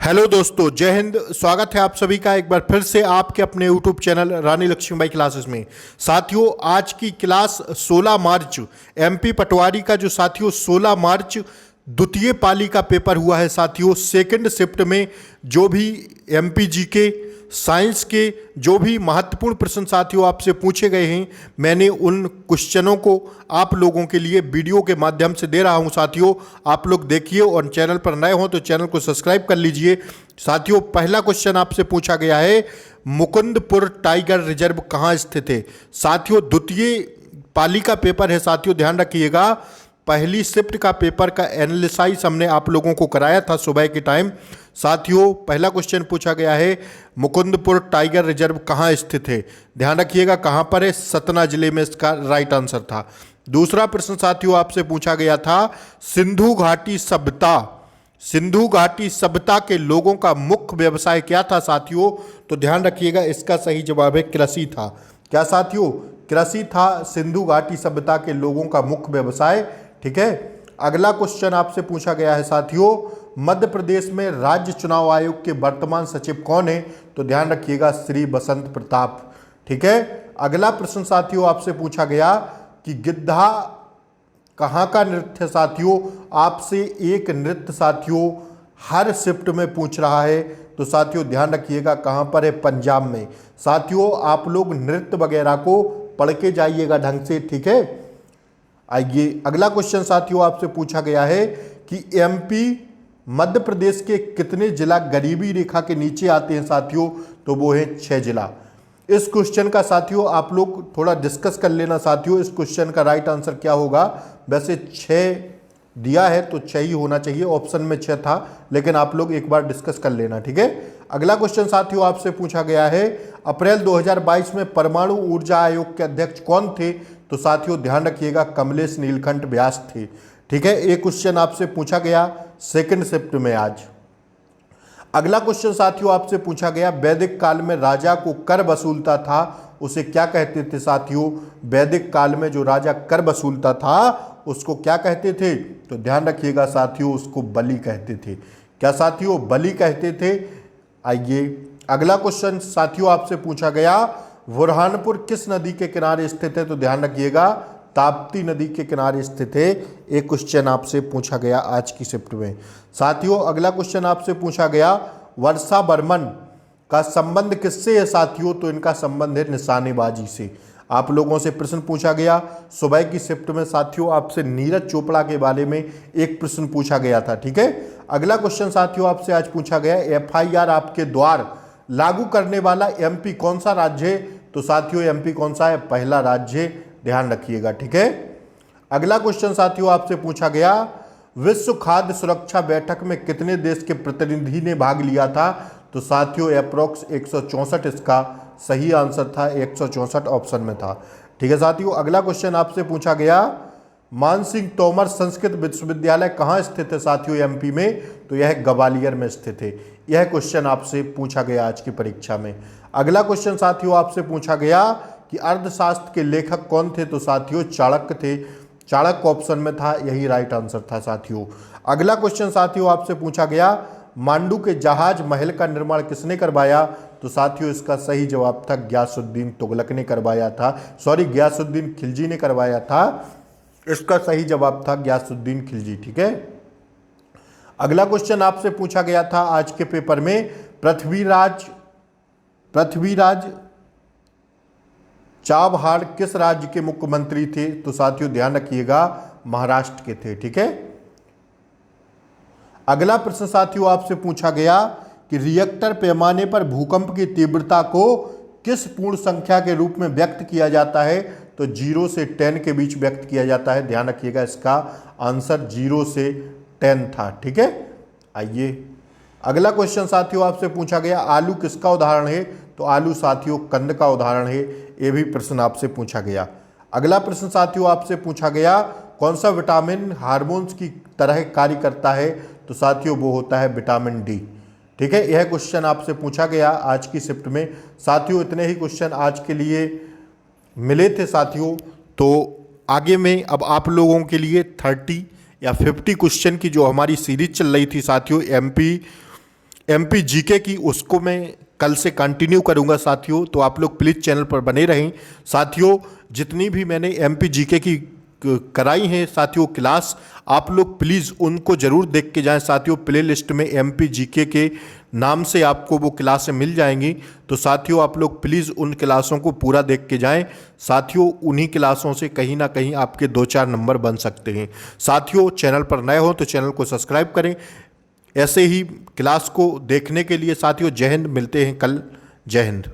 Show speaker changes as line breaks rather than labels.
Hello दोस्तों, जय हिंद। स्वागत है आप सभी का एक बार फिर से आपके अपने यूट्यूब चैनल रानी लक्ष्मीबाई क्लासेस में। साथियों, आज की क्लास 16 मार्च एमपी पटवारी का जो साथियों 16 मार्च द्वितीय पाली का पेपर हुआ है। साथियों, सेकंड शिफ्ट में जो भी एमपी जीके साइंस के जो भी महत्वपूर्ण प्रश्न साथियों आपसे पूछे गए हैं, मैंने उन क्वेश्चनों को आप लोगों के लिए वीडियो के माध्यम से दे रहा हूं। साथियों, आप लोग देखिए और चैनल पर नए हो तो चैनल को सब्सक्राइब कर लीजिए। साथियों, पहला क्वेश्चन आपसे पूछा गया है, मुकुंदपुर टाइगर रिजर्व कहाँ स्थित है। साथियों, द्वितीय पाली का पेपर है। साथियों, ध्यान रखिएगा, पहली शिफ्ट का पेपर का एनालिसाइज हमने आप लोगों को कराया था सुबह के टाइम। साथियों, पहला क्वेश्चन पूछा गया है, मुकुंदपुर टाइगर रिजर्व कहाँ स्थित है। ध्यान रखिएगा कहाँ पर है, सतना जिले में इसका राइट आंसर था। दूसरा प्रश्न साथियों आपसे पूछा गया था, सिंधु घाटी सभ्यता के लोगों का मुख्य व्यवसाय क्या था। साथियों, तो ध्यान रखिएगा इसका सही जवाब है कृषि था। क्या साथियों, कृषि था सिंधु घाटी सभ्यता के लोगों का मुख्य व्यवसाय। ठीक है, अगला क्वेश्चन आपसे पूछा गया है साथियों, मध्य प्रदेश में राज्य चुनाव आयोग के वर्तमान सचिव कौन है। तो ध्यान रखिएगा श्री बसंत प्रताप। ठीक है, अगला प्रश्न साथियों आपसे पूछा गया कि गिद्धा कहाँ का नृत्य है। साथियों, आपसे एक नृत्य साथियों हर शिफ्ट में पूछ रहा है, तो साथियों ध्यान रखिएगा कहाँ पर है, पंजाब में। साथियों, आप लोग नृत्य वगैरह को पढ़ के जाइएगा ढंग से। ठीक है, आइए अगला क्वेश्चन साथियों आपसे पूछा गया है कि एमपी मध्य प्रदेश के कितने जिला गरीबी रेखा के नीचे आते हैं। साथियों, तो वो है 6 जिला। इस क्वेश्चन का साथियों आप लोग थोड़ा डिस्कस कर लेना। साथियों, इस क्वेश्चन का राइट आंसर क्या होगा, वैसे 6 दिया है तो 6 ही होना चाहिए, ऑप्शन में 6 था, लेकिन आप लोग एक बार डिस्कस कर लेना। ठीक है, अगला क्वेश्चन साथियों आपसे पूछा गया है, अप्रैल 2022 में परमाणु ऊर्जा आयोग के अध्यक्ष कौन थे। तो साथियों ध्यान रखिएगा कमलेश नीलकंठ व्यास थे। ठीक है, एक क्वेश्चन आपसे पूछा गया सेकंड शिफ्ट में आज। अगला क्वेश्चन साथियों आपसे पूछा गया, वैदिक काल में राजा को कर वसूलता था उसे क्या कहते थे। साथियों, वैदिक काल में जो राजा कर वसूलता था उसको क्या कहते थे। तो ध्यान रखिएगा साथियों, उसको बलि कहते थे। क्या साथियों, बलि कहते थे। आइए अगला क्वेश्चन साथियों आपसे पूछा गया, बुरहानपुर किस नदी के किनारे स्थित है। तो ध्यान रखिएगा ताप्ती नदी के किनारे स्थित है। एक क्वेश्चन आपसे पूछा गया आज की शिफ्ट में। साथियों, अगला क्वेश्चन आपसे पूछा गया, वर्षा बर्मन का संबंध किससे है। साथियों, तो इनका संबंध है निशानेबाजी से। आप लोगों से प्रश्न पूछा गया सुबह की शिफ्ट में। साथियों, आपसे नीरज चोपड़ा के बारे में एक प्रश्न पूछा गया था। ठीक है, अगला क्वेश्चन साथियों आपसे आज पूछा गया, एफआईआर आपके द्वार लागू करने वाला एमपी कौन सा राज्य है। तो साथियों, एमपी कौन सा है, पहला राज्य, ध्यान रखिएगा। ठीक है, अगला क्वेश्चन साथियों आपसे पूछा गया, विश्व खाद्य सुरक्षा बैठक में कितने देश के प्रतिनिधि ने भाग लिया था। तो साथियों अप्रोक्स 164 इसका सही आंसर था, 164 ऑप्शन में था। ठीक है साथियों, अगला क्वेश्चन आपसे पूछा गया, मानसिंह तोमर संस्कृत विश्वविद्यालय कहाँ स्थित है। साथियों, एमपी में, तो यह ग्वालियर में स्थित है। यह क्वेश्चन आपसे पूछा गया आज की परीक्षा में। अगला क्वेश्चन साथियों आपसे पूछा गया कि अर्थशास्त्र के लेखक कौन थे। तो साथियों चाणक्य थे। चाणक्य ऑप्शन में था, यही राइट आंसर था। साथियों, अगला क्वेश्चन साथियों आपसे पूछा गया, मांडू के जहाज महल का निर्माण किसने करवाया। तो साथियों इसका सही जवाब था गयासुद्दीन तुगलक ने करवाया था, गयासुद्दीन खिलजी ने करवाया था। इसका सही जवाब था गयासुद्दीन खिलजी। ठीक है, अगला क्वेश्चन आपसे पूछा गया था आज के पेपर में, पृथ्वीराज चाबहार किस राज्य के मुख्यमंत्री थे। तो साथियों ध्यान रखिएगा महाराष्ट्र के थे। ठीक है, अगला प्रश्न साथियों आपसे पूछा गया कि रिएक्टर पैमाने पर भूकंप की तीव्रता को किस पूर्ण संख्या के रूप में व्यक्त किया जाता है। तो 0 से 10 के बीच व्यक्त किया जाता है। ध्यान रखिएगा इसका आंसर 0 से 10 था। ठीक है, आइए अगला क्वेश्चन साथियों आपसे पूछा गया, आलू किसका उदाहरण है। तो आलू साथियों कंद का उदाहरण है। ये भी प्रश्न आपसे पूछा गया। अगला प्रश्न साथियों आपसे पूछा गया, कौन सा विटामिन हार्मोन्स की तरह कार्य करता है। तो साथियों वो होता है विटामिन डी। ठीक है, यह क्वेश्चन आपसे पूछा गया आज की शिफ्ट में। साथियों इतने ही क्वेश्चन आज के लिए मिले थे। साथियों, तो आगे में अब आप लोगों के लिए 30 या 50 क्वेश्चन की जो हमारी सीरीज चल रही थी साथियों, एमपी जीके की उसको मैं कल से कंटिन्यू करूंगा साथियों, तो आप लोग प्लीज़ चैनल पर बने रहें। साथियों जितनी भी मैंने एमपी जीके की कराई हैं साथियों क्लास, आप लोग प्लीज़ उनको ज़रूर देख के जाएं साथियों। प्ले लिस्ट में एमपी जीके के नाम से आपको वो क्लासें मिल जाएंगी, तो साथियों आप लोग प्लीज़ उन क्लासों को पूरा देख के जाएं साथियों। उन्हीं क्लासों से कहीं ना कहीं आपके 2-4 नंबर बन सकते हैं। साथियों चैनल पर नए हो तो चैनल को सब्सक्राइब करें। ऐसे ही क्लास को देखने के लिए साथियों जय हिंद, मिलते हैं कल। जय हिंद।